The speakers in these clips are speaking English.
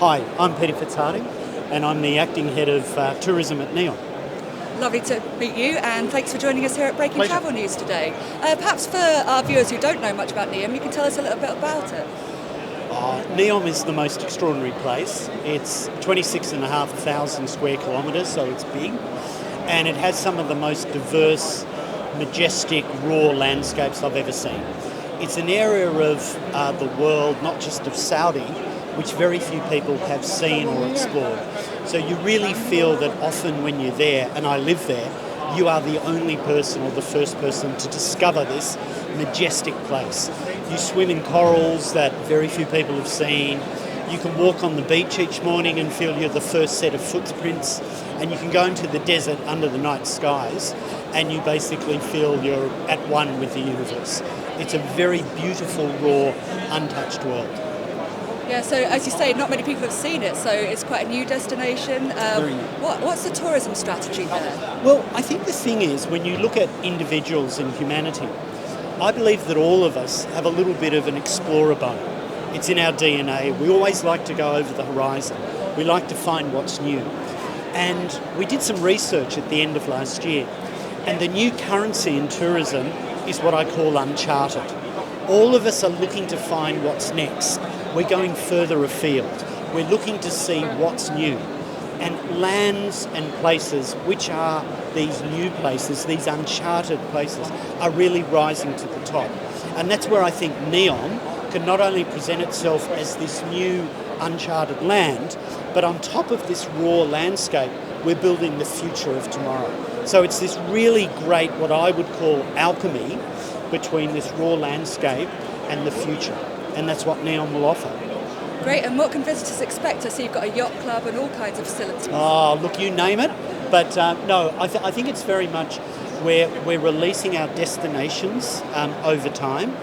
Hi, I'm Peter Fitzhardinge, and I'm the Acting Head of Tourism at NEOM. Lovely to meet you, and thanks for joining us here at Breaking Pleasure. Travel News today. Perhaps for our viewers who don't know much about NEOM, you can tell us a little bit about it. NEOM is the most extraordinary place. It's 26,500 square kilometres, so it's big, and it has some of the most diverse, majestic, raw landscapes I've ever seen. It's an area of the world, not just of Saudi, which very few people have seen or explored. So you really feel that often when you're there, and I live there, you are the only person or the first person to discover this majestic place. You swim in corals that very few people have seen. You can walk on the beach each morning and feel you're the first set of footprints, and you can go into the desert under the night skies and you basically feel you're at one with the universe. It's a very beautiful, raw, untouched world. Yeah, so as you say, not many people have seen it, so it's quite a new destination. What's the tourism strategy there? Well, I think the thing is, when you look at individuals and humanity, I believe that all of us have a little bit of an explorer bone. It's in our DNA. We always like to go over the horizon. We like to find what's new. And we did some research at the end of last year, and the new currency in tourism is what I call uncharted. All of us are looking to find what's next. We're going further afield. We're looking to see what's new. And lands and places, which are these new places, these uncharted places, are really rising to the top. And that's where I think NEOM can not only present itself as this new uncharted land, but on top of this raw landscape, we're building the future of tomorrow. So it's this really great, what I would call alchemy, between this raw landscape and the future. And that's what NEOM will offer. Great, and what can visitors expect? I see you've got a yacht club and all kinds of facilities. Oh, look, you name it. But no, I think it's very much where we're releasing our destinations over time.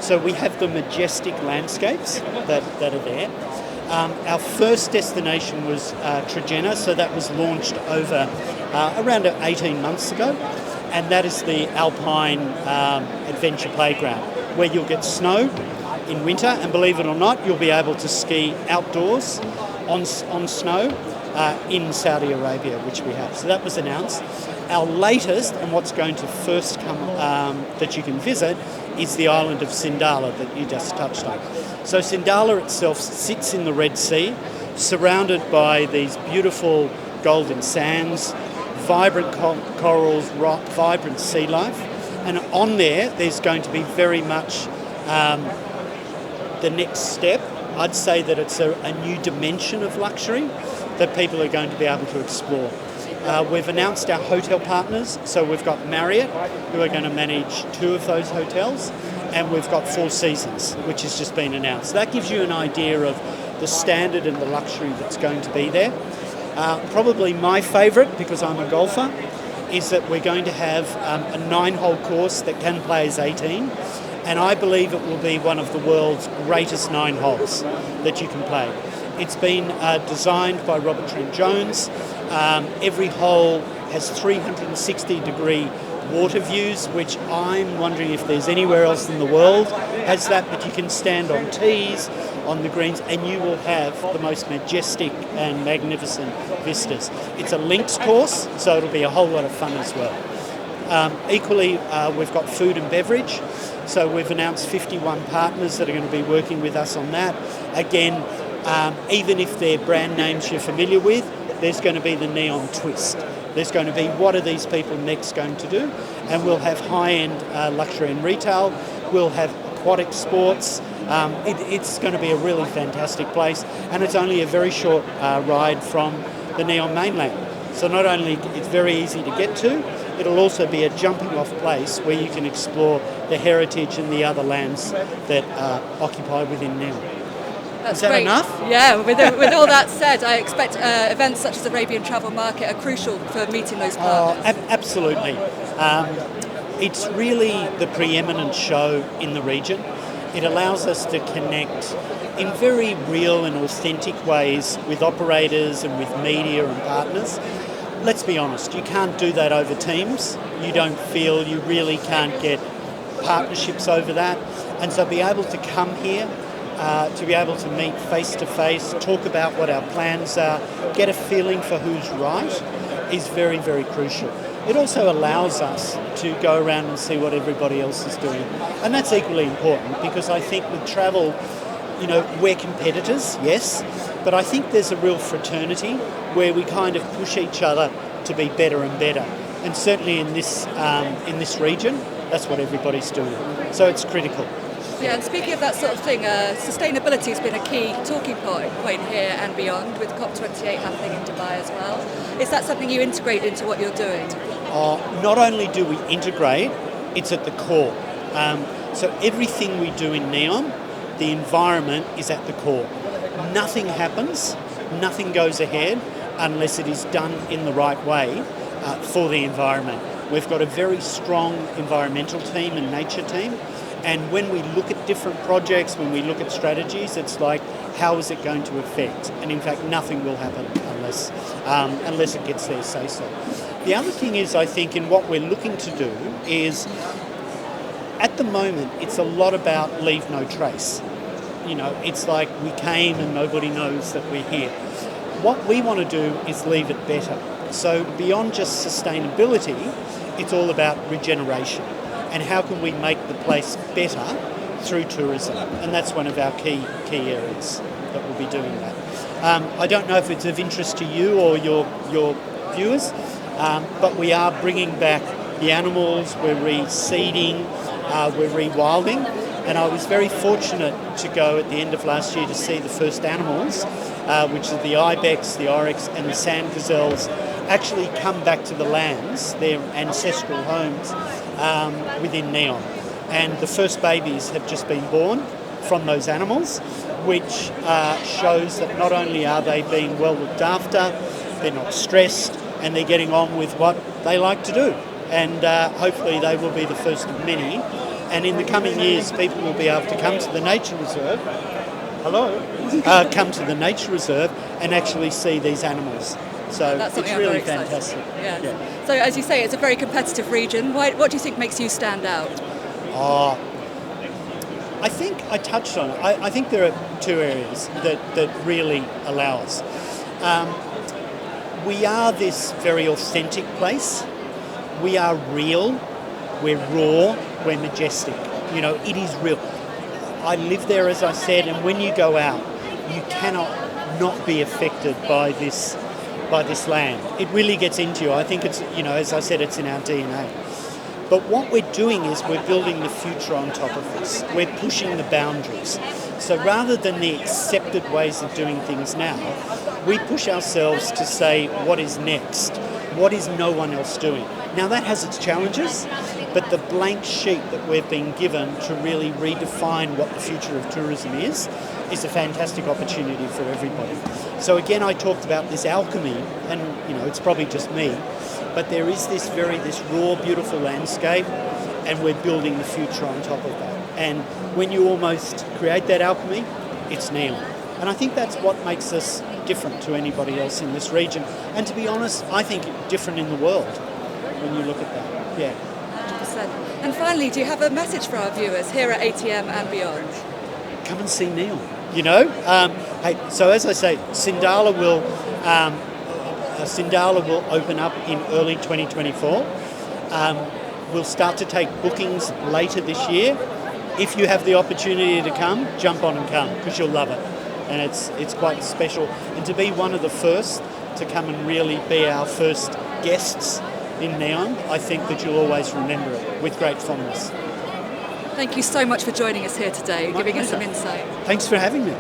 So we have the majestic landscapes that are there. Our first destination was Fitzhardinge, so that was launched over around 18 months ago. And that is the Alpine Adventure Playground, where you'll get snow in winter, and believe it or not, you'll be able to ski outdoors on snow in Saudi Arabia, which we have. So that was announced. Our latest, and what's going to first come that you can visit, is the island of Sindala that you just touched on. So Sindala itself sits in the Red Sea, surrounded by these beautiful golden sands, vibrant corals, rock, vibrant sea life. And on there's going to be very much the next step. I'd say that it's a new dimension of luxury that people are going to be able to explore. We've announced our hotel partners, so we've got Marriott, who are going to manage 2 of those hotels, and we've got Four Seasons, which has just been announced. That gives you an idea of the standard and the luxury that's going to be there. Probably my favourite, because I'm a golfer, is that we're going to have a 9-hole course that can play as 18, and I believe it will be one of the world's greatest 9 holes that you can play. It's been designed by Robert Trent Jones. Every hole has 360-degree water views, which I'm wondering if there's anywhere else in the world has that, but you can stand on tees, on the greens, and you will have the most majestic and magnificent vistas. It's a links course, so it'll be a whole lot of fun as well. Equally, we've got food and beverage, so we've announced 51 partners that are going to be working with us on that. Again, even if they're brand names you're familiar with, there's going to be the NEOM twist. There's going to be, what are these people next going to do? And we'll have high-end luxury and retail. We'll have aquatic sports. It's going to be a really fantastic place, and it's only a very short ride from the NEOM mainland. So not only it's very easy to get to, it'll also be a jumping-off place where you can explore the heritage and the other lands that are occupied within NEOM. That's Is that great. enough? Yeah, with all that said, I expect events such as the Arabian Travel Market are crucial for meeting those partners. Absolutely. It's really the preeminent show in the region. It allows us to connect in very real and authentic ways with operators and with media and partners. Let's be honest, you can't do that over Teams. You really can't get partnerships over that. And so be able to come here to be able to meet face-to-face, talk about what our plans are, get a feeling for who's right, is very, very crucial. It also allows us to go around and see what everybody else is doing. And that's equally important, because I think with travel, we're competitors, yes, but I think there's a real fraternity where we kind of push each other to be better and better. And certainly in this region, that's what everybody's doing. So it's critical. Yeah, and speaking of that sort of thing, sustainability has been a key talking point here and beyond, with COP28 happening in Dubai as well. Is that something you integrate into what you're doing? Not only do we integrate, it's at the core. So everything we do in NEOM, the environment is at the core. Nothing happens, nothing goes ahead unless it is done in the right way for the environment. We've got a very strong environmental team and nature team. And when we look at different projects, when we look at strategies, it's like, how is it going to affect? And in fact, nothing will happen unless it gets there, say so. The other thing is, I think, in what we're looking to do is, at the moment, it's a lot about leave no trace. It's like we came and nobody knows that we're here. What we want to do is leave it better. So beyond just sustainability, it's all about regeneration. And how can we make the place better through tourism? And that's one of our key areas that we'll be doing that. I don't know if it's of interest to you or your viewers, but we are bringing back the animals, we're reseeding, we're rewilding. And I was very fortunate to go at the end of last year to see the first animals, which are the ibex, the oryx and the sand gazelles, actually come back to the lands, their ancestral homes, within NEOM. And the first babies have just been born from those animals, which shows that not only are they being well looked after, they're not stressed, and they're getting on with what they like to do. And hopefully they will be the first of many. And in the coming years, people will be able to come to the nature reserve, come to the nature reserve and actually see these animals. So it's really fantastic. Yeah. So as you say, it's a very competitive region. What do you think makes you stand out? I think I touched on it. I think there are two areas that really allow us. We are this very authentic place. We are real. We're raw. We're majestic. It is real. I live there, as I said, and when you go out, you cannot not be affected by this land. It really gets into you. I think it's, as I said, it's in our DNA. But what we're doing is we're building the future on top of this. We're pushing the boundaries. So rather than the accepted ways of doing things now, we push ourselves to say, what is next? What is no one else doing? Now that has its challenges, but the blank sheet that we've been given to really redefine what the future of tourism is a fantastic opportunity for everybody. So again, I talked about this alchemy, and it's probably just me, but there is this raw, beautiful landscape, and we're building the future on top of that. And when you almost create that alchemy, it's NEOM. And I think that's what makes us different to anybody else in this region. And to be honest, I think different in the world when you look at that. Yeah. 100%. And finally, do you have a message for our viewers here at ATM and beyond? Come and see NEOM. Hey, so as I say, Sindala will open up in early 2024. We'll start to take bookings later this year. If you have the opportunity to come, jump on and come, because you'll love it. And it's quite special. And to be one of the first to come and really be our first guests in NEOM, I think that you'll always remember it with great fondness. Thank you so much for joining us here today, giving us some insight. Thanks for having me.